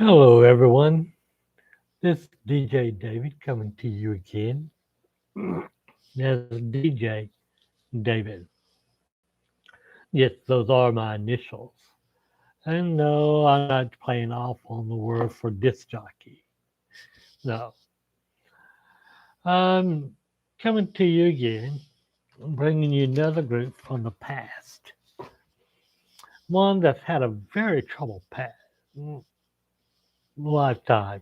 Hello, everyone. This is DJ David coming to you again. As DJ David. Yes, those are my initials. And no, I'm not playing off on the word for disc jockey. No. I'm coming to you again, bringing you another group from the past. One that's had a very troubled past, lifetime.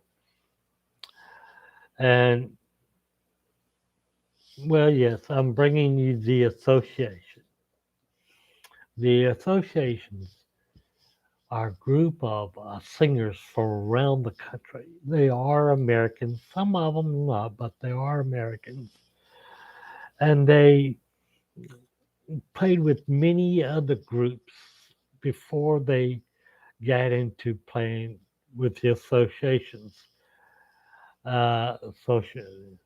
And, well, yes, I'm bringing you the association. The associations are a group of singers from around the country. They are Americans, some of them not, but they are Americans. And they played with many other groups before they got into playing with the associations. Association.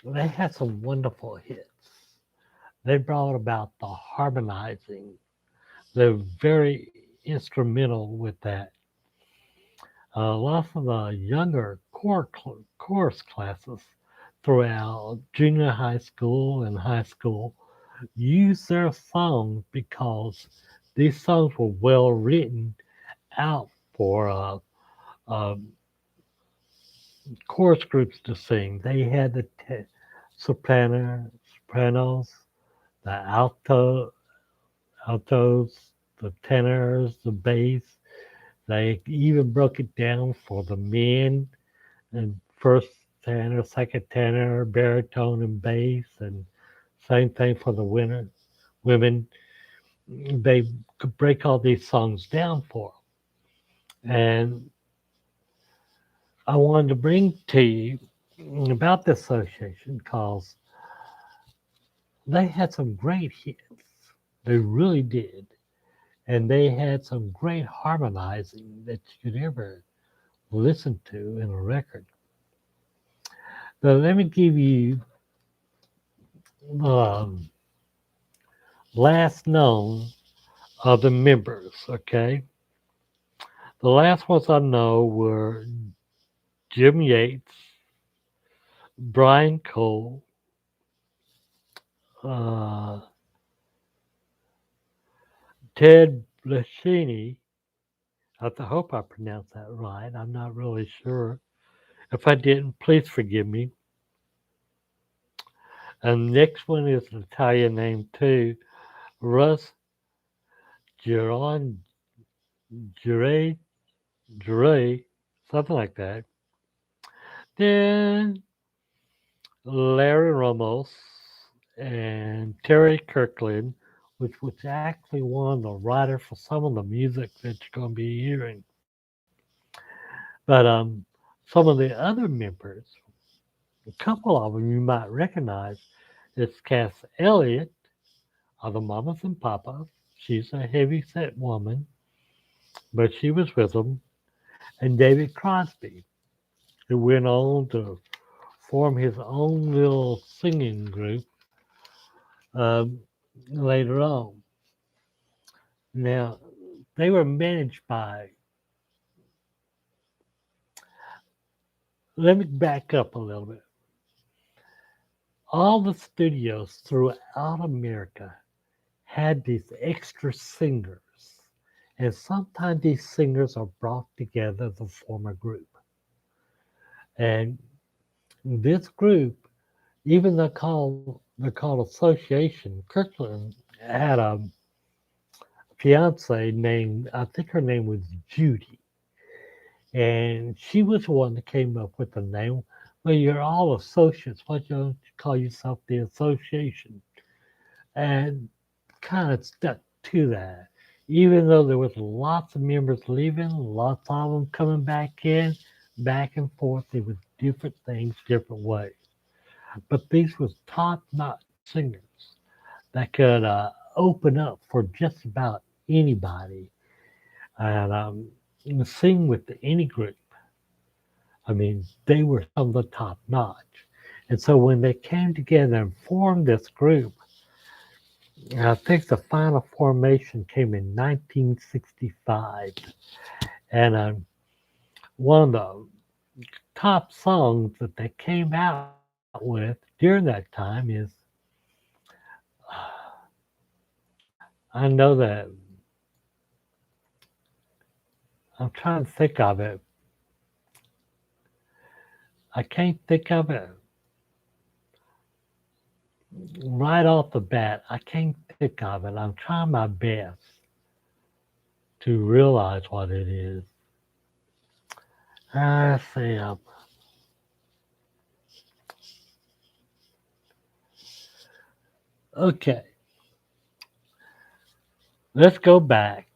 They had some wonderful hits. They brought about the harmonizing. They're very instrumental with that. Lots of the younger chorus classes throughout junior high school and high school use their songs because these songs were well written out for um, chorus groups to sing. They had the sopranos, the altos, the tenors, the bass. They even broke it down for the men and first tenor, second tenor, baritone, and bass, and same thing for the women. They could break all these songs down for them. And I wanted to bring to you about the association because they had some great hits. They really did. And they had some great harmonizing that you could ever listen to in a record. So let me give you um, last known of the members, okay? The last ones I know were Jim Yates, Brian Cole, uh, Ted Blashini. I hope I pronounced that right. I'm not really sure. If I didn't, please forgive me. And the next one is an Italian name too, Russ Giron, Jure, Jure, something like that. Then Larry Ramos and Terry Kirkland, which was actually one of the writers for some of the music that you're going to be hearing. But some of the other members, a couple of them you might recognize, is Cass Elliot of the Mamas and Papas. She's a heavy set woman, but she was with them. And David Crosby, who went on to form his own little singing group um, later on. Now, they were managed by, let me back up a little bit. All the studios throughout America had these extra singers, and sometimes these singers are brought together to form a group. And this group, even though they're called Association, Kirkland had a fiance named, I think her name was Judy, and she was the one that came up with the name. Well, you're all associates. Why don't you call yourself the association? And kind of stuck to that. Even though there was lots of members leaving, lots of them coming back in, back and forth, it was different things, different ways. But these was top-notch singers that could open up for just about anybody and sing with any group. I mean, they were some of the top notch. And so when they came together and formed this group, I think the final formation came in 1965, and one of the top songs that they came out with during that time is I know that I'm trying to think of it. I can't think of it right off the bat. I can't think of it. I'm trying my best to realize what it is. Let's see. Okay, let's go back,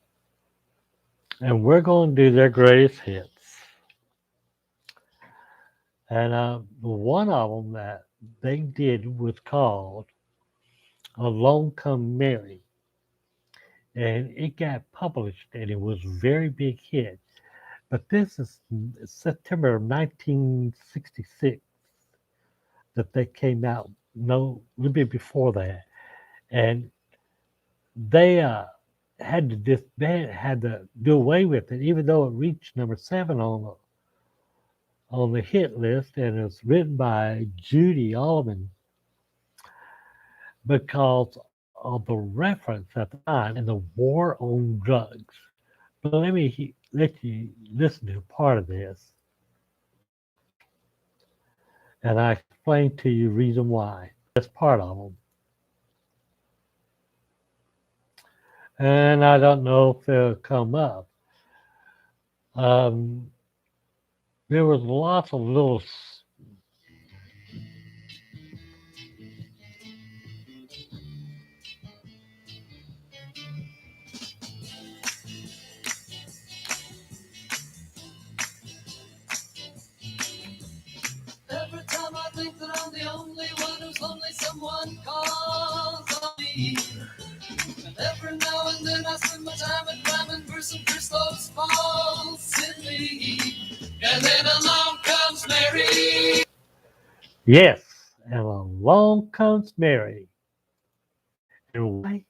and we're going to do their greatest hits. And one of them that they did was called "Alone Come Mary," and it got published, and it was a very big hit. But this is September of 1966 that they came out. No, a little bit before that, and they had to do away with it, even though it reached number 7 on the hit list, and it was written by Judy Allman because of the reference at the time and the war on drugs. But let you listen to part of this, and I explain to you reason why. That's part of them, and I don't know if they'll come up. Um, there was lots of little. Every time I think that I'm the only one who's lonely, someone calls on me. And every now and then I spend my time at climbing for some Christos falls in me. And then along comes Mary. Yes, and along comes Mary. And why?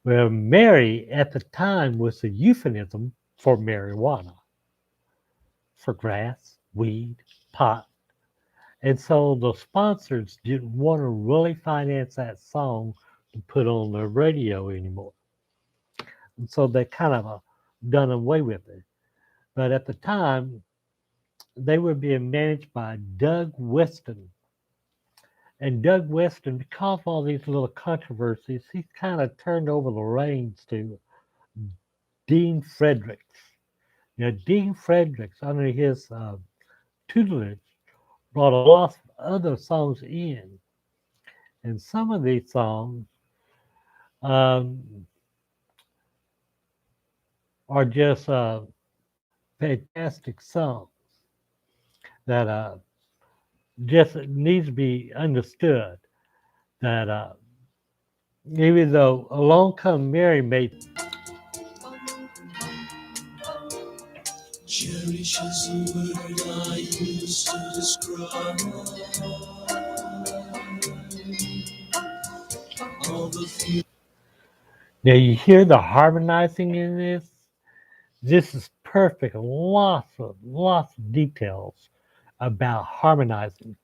Well, Mary at the time was a euphemism for marijuana, for grass, weed, pot. And so the sponsors didn't want to really finance that song to put on the radio anymore. And so they kind of done away with it. But at the time, they were being managed by Doug Weston. And Doug Weston, because of all these little controversies, he kind of turned over the reins to Dean Fredericks. Dean Fredericks, under his tutelage, brought a lot of other songs in. And some of these songs um, are just fantastic songs that just needs to be understood. That even though Along Come Mary made cherish is a word I use to describe all the feelings. Now you hear the harmonizing in this. This is perfect. Lots of details about harmonizing.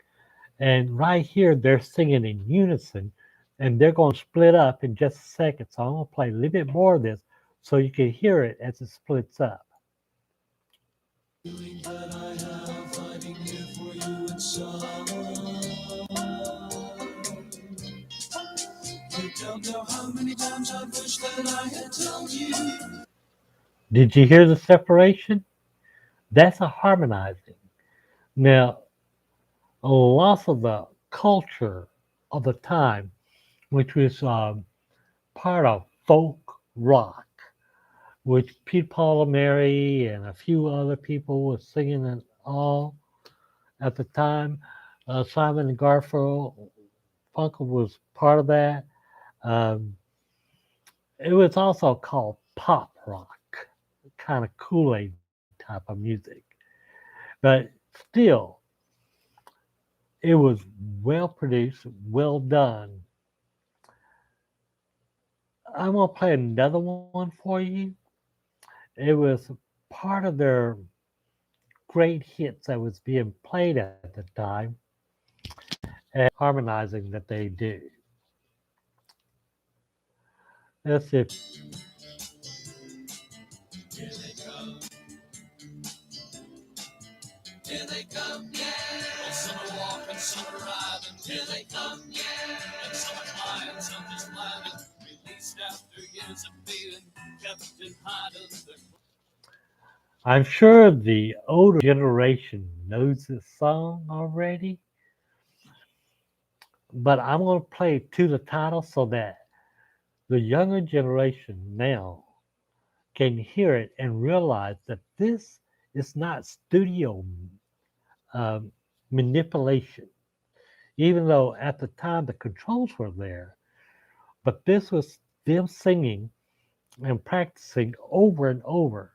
And right here, they're singing in unison, and they're going to split up in just a second. So I'm going to play a little bit more of this so you can hear it as it splits up. That I have fighting here for you You don't know how many times I wish that I had told you. Did you hear the separation? That's a harmonizing. Now, a lot of the culture of the time, which was part of folk rock, which Pete Palmieri and a few other people were singing and all at the time. Simon and Garfunkel was part of that. Um, it was also called pop rock, kind of Kool-Aid type of music. But still, it was well produced, well done. I'm gonna play another one for you. It was part of their great hits that was being played at the time and harmonizing that they do. Let's see. Here they come, yeah. Well, some are walking, some are riding. Here they come, yeah. And some are flying, some just landing. Released after years of being kept in hiding. I'm sure the older generation knows this song already, but I'm going to play it to the title so that the younger generation now can hear it and realize that this is not studio um, manipulation, even though at the time the controls were there, but this was them singing and practicing over and over.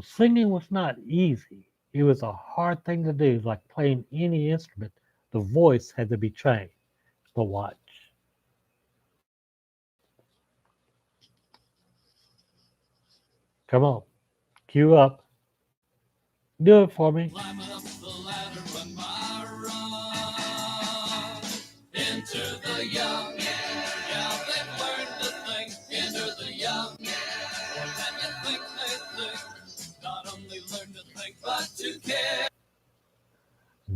Singing was not easy. It was a hard thing to do, like playing any instrument. The voice had to be trained. But watch. Come on. Cue up. Do it for me. Climbing up the ladder, run my run. Enter the young. Yeah, they've learned to think. Enter the young. More than you think they think. Not only learn to think, but to care.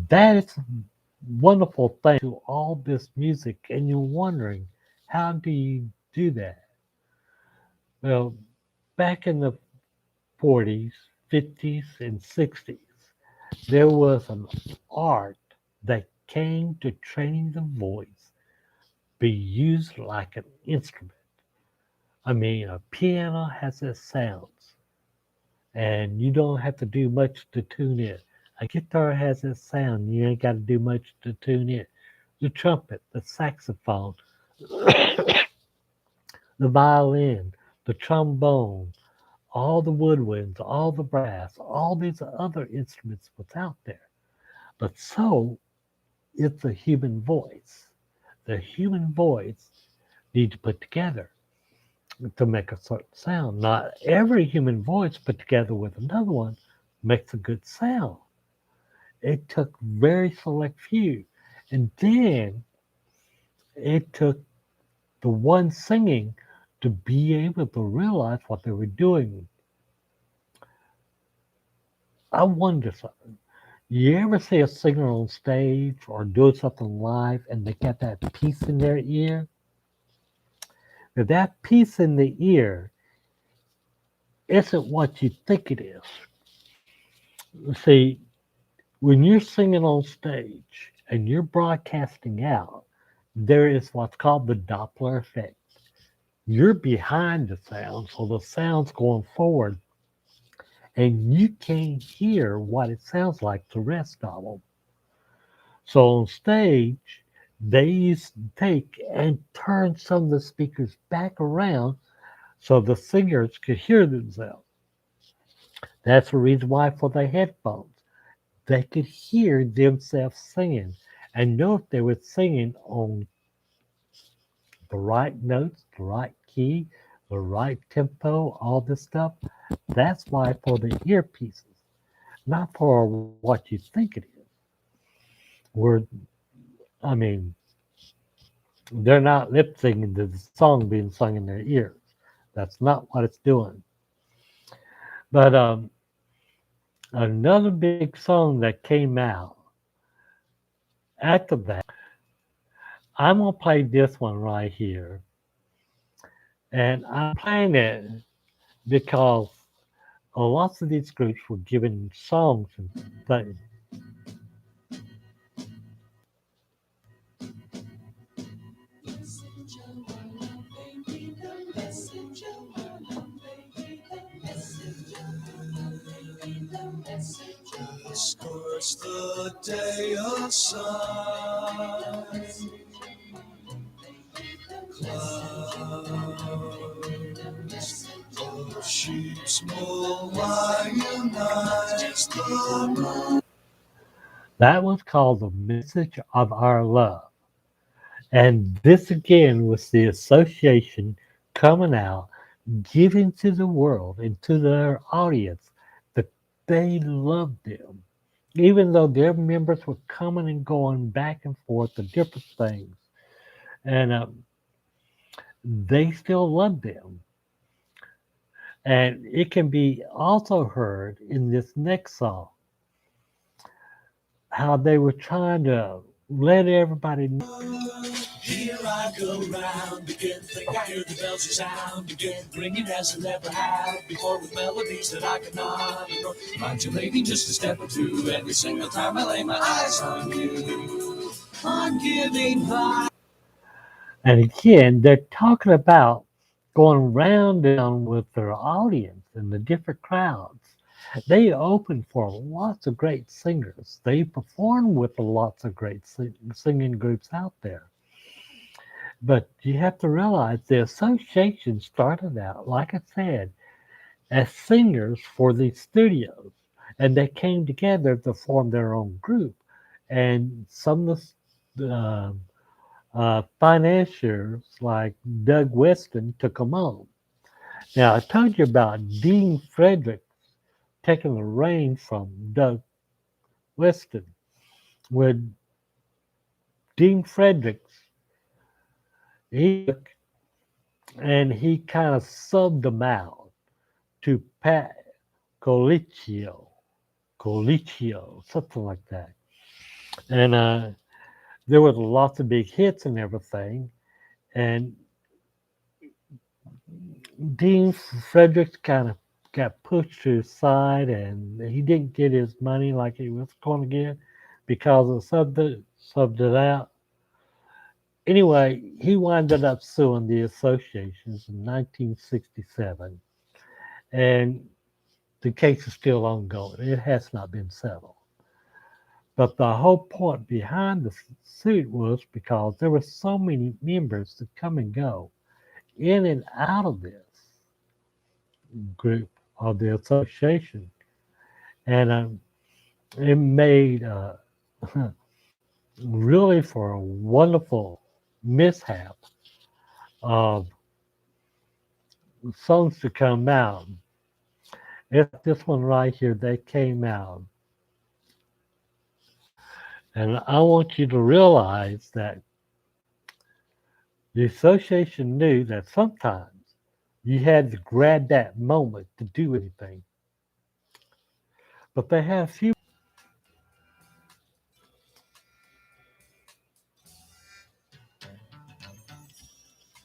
That is a wonderful thing to all this music, and you're wondering, how do you do that? Well, back in the 40s, 50s, and 60s, there was an art that came to training the voice be used like an instrument. I mean, a piano has its sounds, and you don't have to do much to tune it. A guitar has its sound, you ain't got to do much to tune it. The trumpet, the saxophone, the violin, the trombone, all the woodwinds, all the brass, all these other instruments was out there. But so it's the human voice. The human voice need to put together to make a certain sound. Not every human voice put together with another one makes a good sound. It took very select few. And then it took the one singing to be able to realize what they were doing. I wonder something. You ever see a singer on stage or doing something live and they got that piece in their ear? If that piece in the ear isn't what you think it is. See, when you're singing on stage and you're broadcasting out, there is what's called the Doppler effect. You're behind the sound, so the sound's going forward, and you can't hear what it sounds like the rest of them. So on stage, they used to take and turn some of the speakers back around so the singers could hear themselves. That's the reason why for the headphones, they could hear themselves singing and know if they were singing on the right notes, the right key, the right tempo, all this stuff. That's why for the earpieces, not for what you think it is. We're, I mean, they're not lip syncing to the song being sung in their ears. That's not what it's doing. But another big song that came out after that, I'm gonna play this one right here, and I'm playing it because lots of these groups were given songs and things. Scorch the day of sun, clouds of sheep's wool lionize the moon. That was called The Message of Our Love. And this again was the association coming out, giving to the world and to their audience that they loved them. Even though their members were coming and going back and forth to different things, and they still loved them. And it can be also heard in this next song how they were trying to let everybody know. Here I go round again, think I hear the bells sound again, ringing as I never have before with melodies that I cannot ignore. Modulating just a step or two every single time I lay my eyes on you. On giving high. And again, they're talking about going round and round with their audience and the different crowds. They opened for lots of great singers. They performed with lots of great singing groups out there. But you have to realize the association started out, like I said, as singers for these studios. And they came together to form their own group. And some of the financiers like Doug Weston took them on. Now, I told you about Dean Fredericks taking the reins from Doug Weston. When Dean Fredericks, he took and he kind of subbed them out to Pat Colicchio, something like that. And there was lots of big hits and everything. And Dean Fredericks kind of got pushed to the side, and he didn't get his money like he was going to get because of subbed it out. Anyway, he winded up suing the associations in 1967, and the case is still ongoing. It has not been settled. But the whole point behind the suit was because there were so many members that come and go in and out of this group of the association, and it made really for a wonderful mishap of songs to come out. It's this one right here that came out. And I want you to realize that the association knew that sometimes you had to grab that moment to do anything. But they had a few.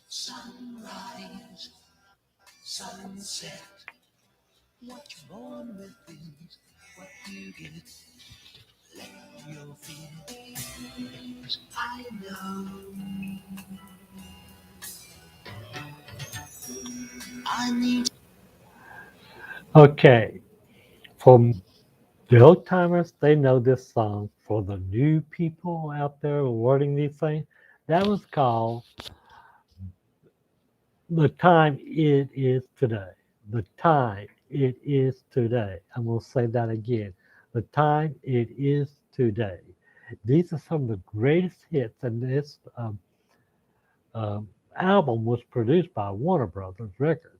Sunrise, sunset, what you born with is what you get. Let your feelings, I know. I need. Okay, for the old timers, they know this song. For the new people out there learning these things, that was called The Time It Is Today. The Time It Is Today. I'm going to say that again. The Time It Is Today. These are some of the greatest hits, and this album was produced by Warner Brothers Records.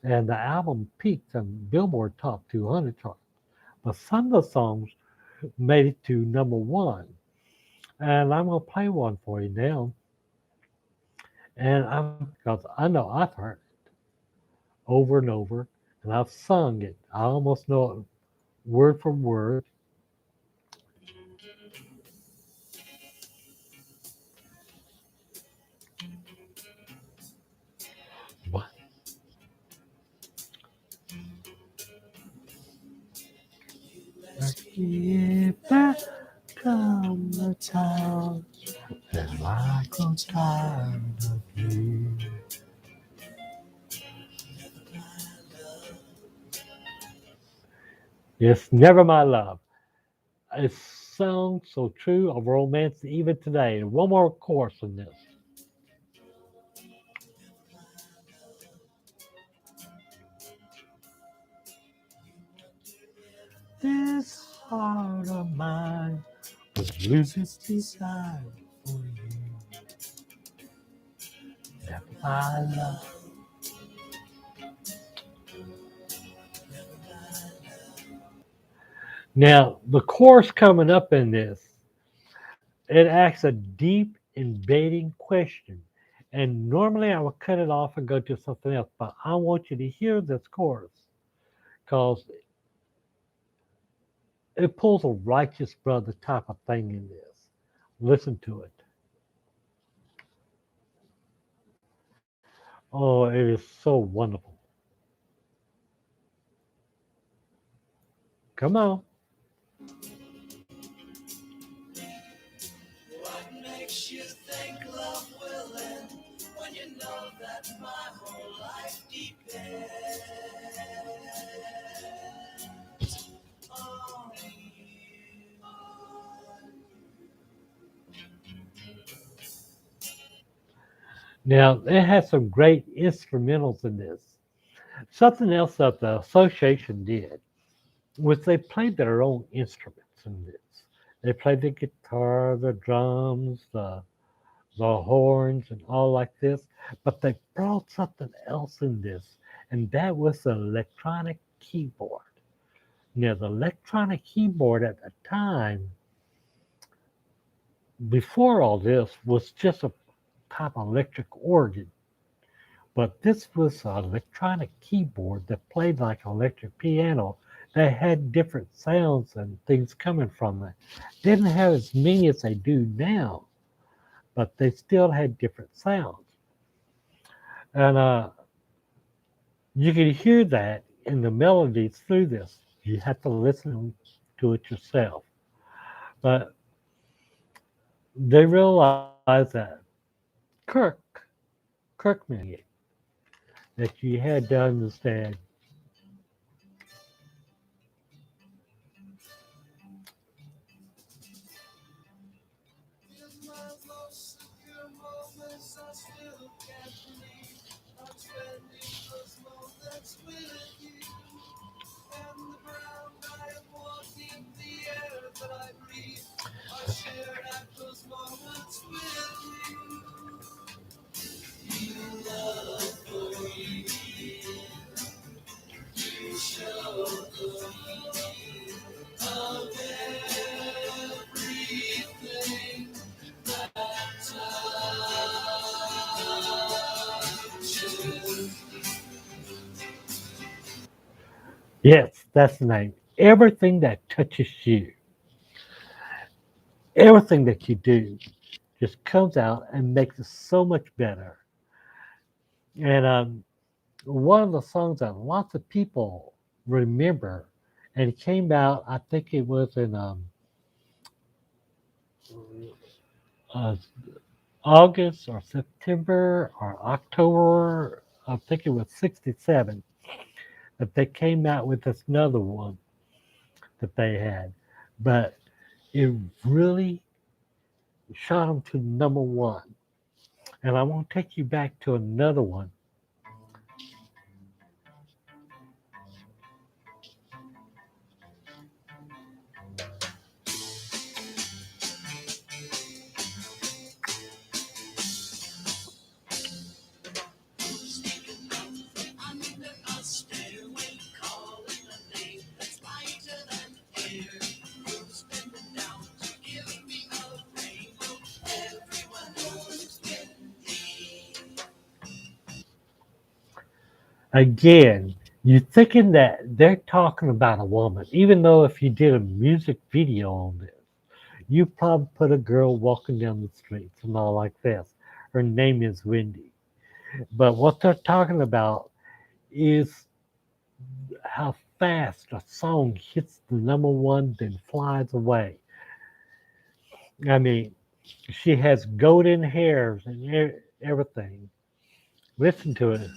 And the album peaked on Billboard Top 200 chart. But some of the songs made it to number one. And I'm going to play one for you now. And because I know I've heard it over and over, and I've sung it. I almost know it word for word. But if I come to town and I grow tired of you. Yes, never my love. It sounds so true of romance even today. And one more chorus in this. This heart of mine would lose its desire for you. I love. Now, the chorus coming up in this, it asks a deep, invading question. And normally I would cut it off and go to something else, but I want you to hear this chorus because it pulls a righteous brother type of thing in this. Listen to it. Oh, it is so wonderful. Come on. Now, it has some great instrumentals in this. Something else that the association did was they played their own instruments in this. They played the guitar, the drums, the horns, and all like this, but they brought something else in this, and that was the electronic keyboard. Now, the electronic keyboard at the time, before all this, was just a type of electric organ. But this was an electronic keyboard that played like an electric piano that had different sounds and things coming from it. Didn't have as many as they do now, but they still had different sounds. And you can hear that in the melodies through this. You have to listen to it yourself. But they realized that Kirk, Kirkman, that you had to understand. Yes, that's the name. Everything that touches you, everything that you do, just comes out and makes it so much better. And one of the songs that lots of people remember, and it came out, I think it was in uh, August or September or October, I think it was 67, that they came out with this another one that they had. But it really shot them to number one. And I want to take you back to another one. Again, you're thinking that they're talking about a woman, even though if you did a music video on this, you probably put a girl walking down the streets and all like this. Her name is Wendy. But what they're talking about is how fast a song hits the number one, then flies away. I mean, she has golden hairs and everything. Listen to it.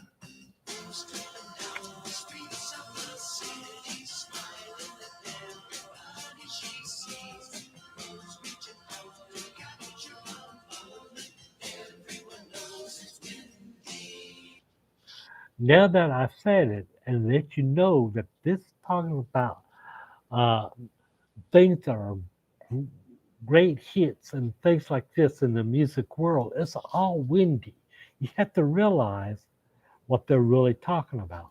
Now that I've said it and let you know that this is talking about uh, things that are great hits and things like this in the music world, it's all windy. you have to realize what they're really talking about.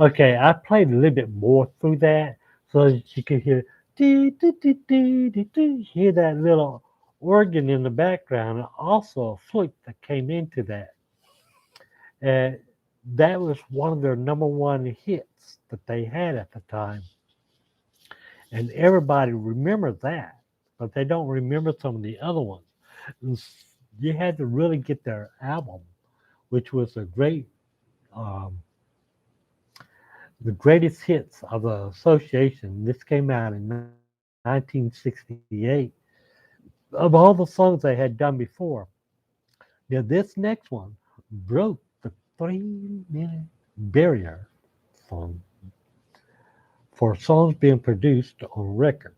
Okay, I played a little bit more through that so that you could hear dee, dee, dee, dee, dee, dee, hear that little organ in the background, and also a flute that came into that. And that was one of their number one hits that they had at the time. And everybody remembers that, but they don't remember some of the other ones. And you had to really get their album, which was a great, um, the greatest hits of the association. This came out in 1968. Of all the songs they had done before, now this next one broke the 3 minute barrier for, for songs being produced on record,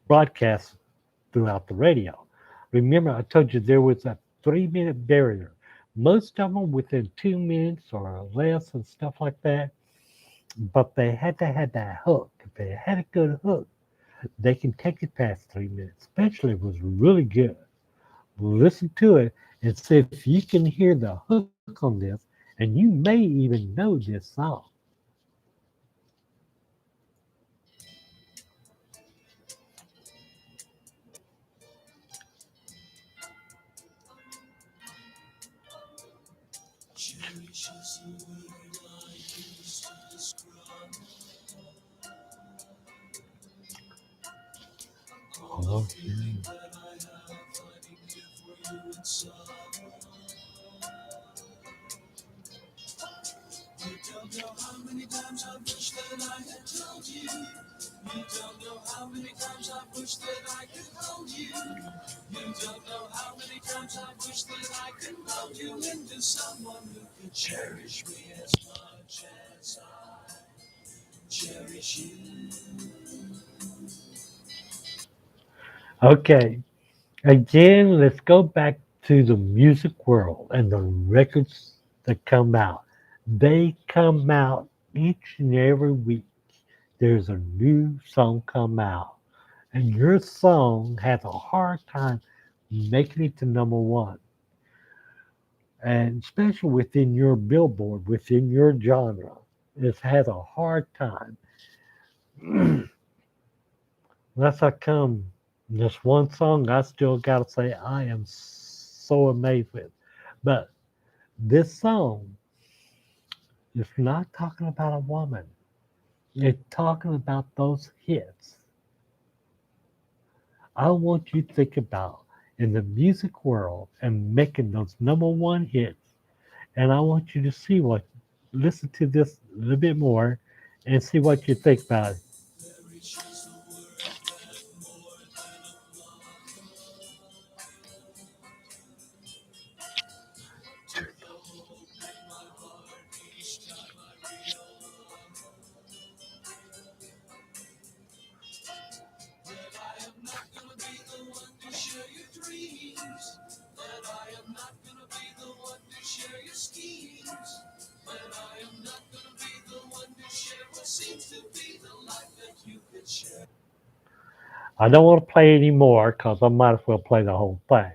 broadcast throughout the radio. Remember, I told you there was a 3 minute barrier. Most of them within 2 minutes or less and stuff like that. But they had to have that hook. If they had a good hook, they can take it past 3 minutes. Especially if it was really good. Listen to it and see if you can hear the hook on this, and you may even know this song. Oh, yeah. Okay, again, let's go back to the music world and the records that come out. They come out each and every week. There's a new song come out, and your song has a hard time making it to number one, and especially within your billboard, within your genre, it has a hard time. That's how come this one song I still gotta say I am so amazed with. But this song is not talking about a woman. It's talking about those hits. I want you to think about in the music world and making those number one hits. And I want you to see what, listen to this a little bit more and see what you think about it. I don't want to play anymore because I might as well play the whole thing.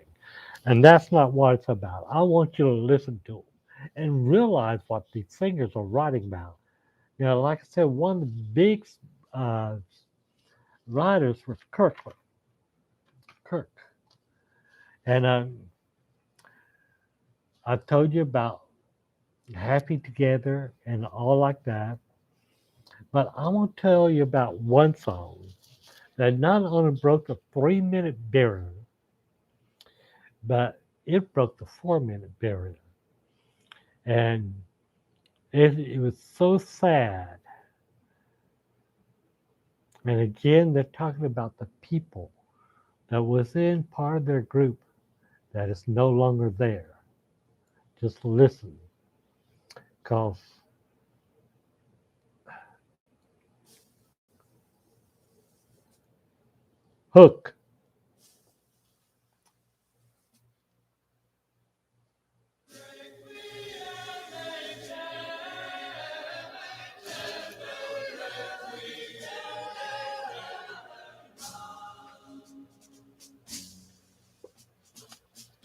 And that's not what it's about. I want you to listen to them and realize what these singers are writing about. You know, like I said, one of the big uh, writers was Kirkland, Kirk. And I told you about Happy Together and all like that. But I want to tell you about one song that not only broke the 3 minute barrier, but it broke the 4 minute barrier. And it was so sad. And again, they're talking about the people that was in part of their group that is no longer there. Just listen, because Hook.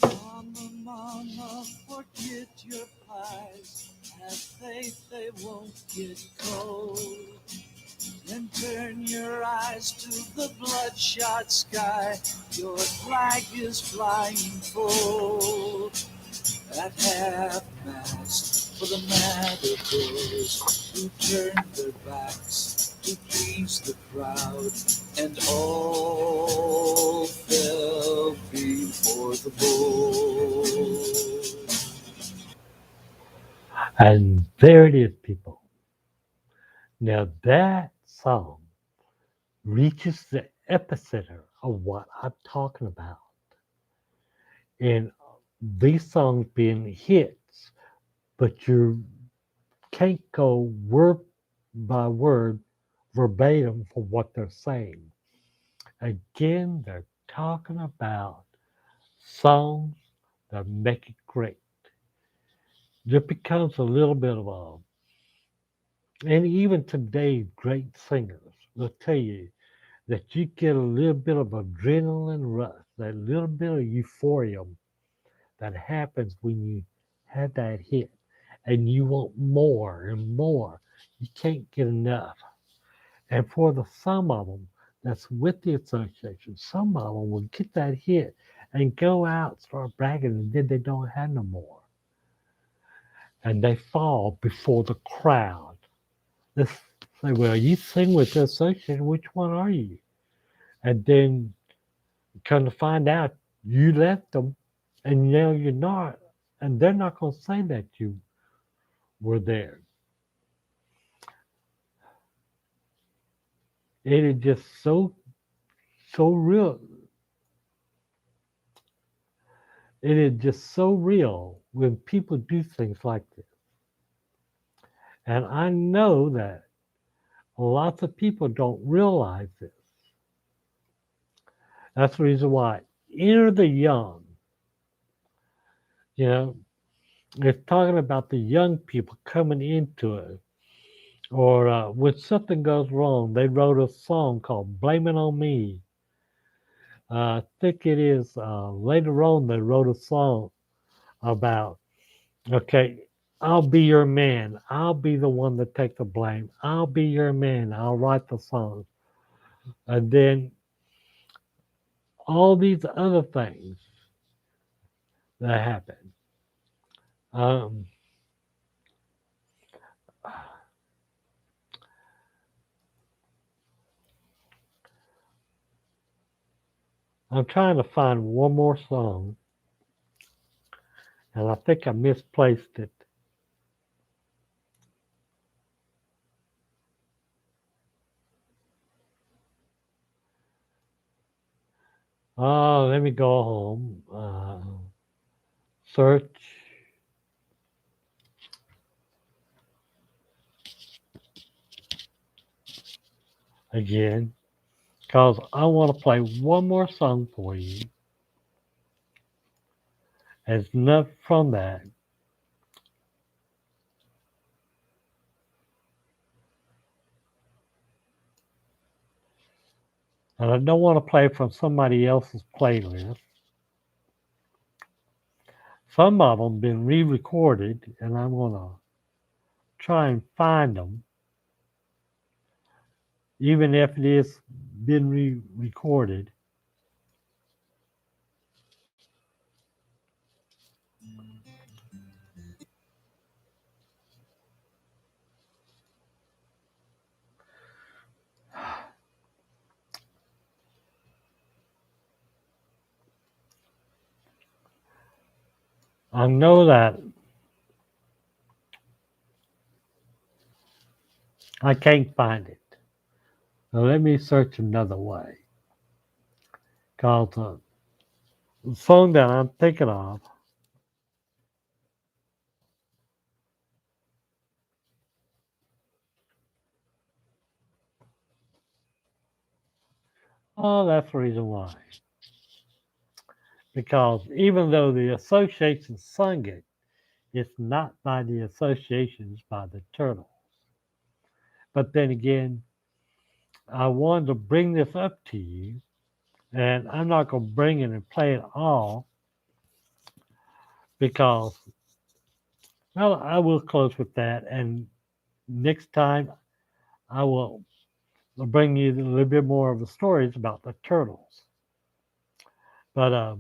Mama, mama, forget your pies. Have faith they won't get cold. Then turn your eyes to the bloodshot sky. Your flag is flying full. At half mast for the matadors who turned their backs to please the crowd, and all fell before the bull. And there it is, people. Now that song reaches the epicenter of what I'm talking about. And these songs being hits, but you can't go word by word verbatim for what they're saying. Again, they're talking about songs that make it great. There becomes a little bit of a, and even today, great singers will tell you that you get a little bit of adrenaline rush, that little bit of euphoria that happens when you have that hit, and you want more and more. You can't get enough. And for the some of them that's with the association, some of them will get that hit and go out, start bragging, and then they don't have no more. And they fall before the crowd. They say, well, you sing with the association, which one are you? And then come to find out you left them and now you're not. And they're not going to say that you were there. It is just so real. It is just so real when people do things like this. And I know that lots of people don't realize this. That's the reason why Enter the Young, you know, it's talking about the young people coming into it. Or when something goes wrong, they wrote a song called Blame It On Me. I think it is later on they wrote a song about, okay, I'll be your man. I'll be the one to take the blame. I'll be your man. I'll write the song. And then all these other things that happen. Um, I'm trying to find one more song, and I think I misplaced it. Oh, let me go home. Search again, because I want to play one more song for you. As enough from that. And I don't want to play from somebody else's playlist. Some of them been re-recorded, and I'm gonna try and find them, even if it is been re-recorded. I know that I can't find it. So let me search another way. Cause the song that I'm thinking of, Oh, that's the reason why. Because even though the association sung it, it's not by the associations by the Turtles. But then again, I wanted to bring this up to you, and I'm not going to bring it and play it all because, well, I will close with that. And next time, I will bring you a little bit more of the stories about the Turtles. But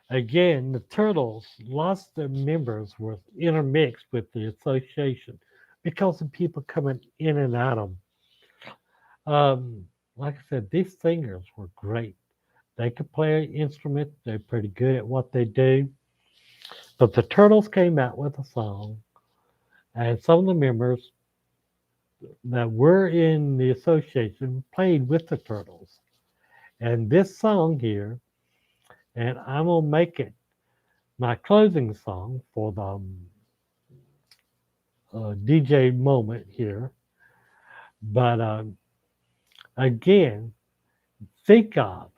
again, the Turtles lost their members were intermixed with the association because of people coming in and out of. Like I said, these singers were great. They could play an instrument. They're pretty good at what they do. But the Turtles came out with a song, and some of the members that were in the association played with the Turtles. And this song here, and I'm gonna make it my closing song for the DJ moment here. But again, think of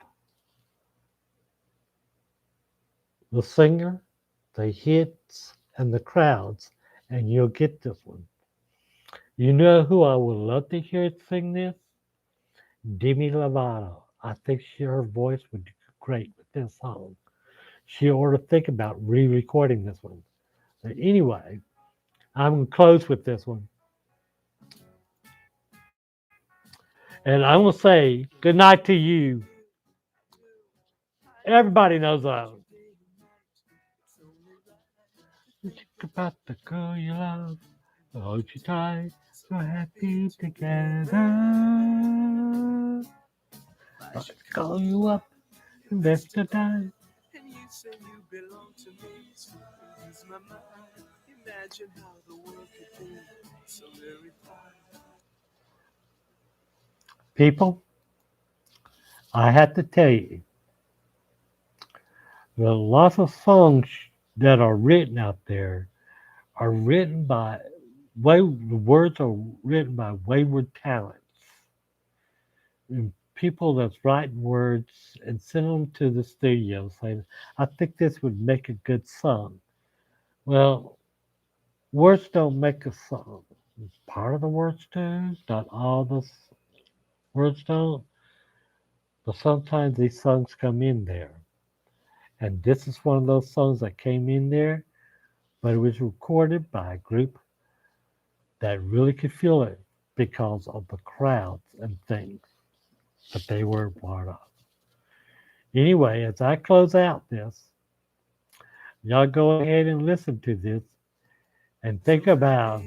the singer, the hits, and the crowds, and you'll get this one. You know who I would love to hear sing this? Demi Lovato. I think her voice would do great with this song. She ought to think about re-recording this one. But anyway, I'm going to close with this one. And I'm going to say good night to you. Everybody knows that. Think about the girl you love. Hold you tight. So happy together. I call you up. Invest the time. And you say you belong to me. So lose my mind. Imagine how the world could be so very fine. People, I have to tell you, there are lots of songs that are written out there are written by the words are written by wayward talents and people that's writing words and send them to the studio saying, I think this would make a good song. Well, words don't make a song. Part of the words do, not all the words don't, but sometimes these songs come in there. And this is one of those songs that came in there, but it was recorded by a group that really could feel it because of the crowds and things that they were part of. Anyway, as I close out this, y'all go ahead and listen to this and think about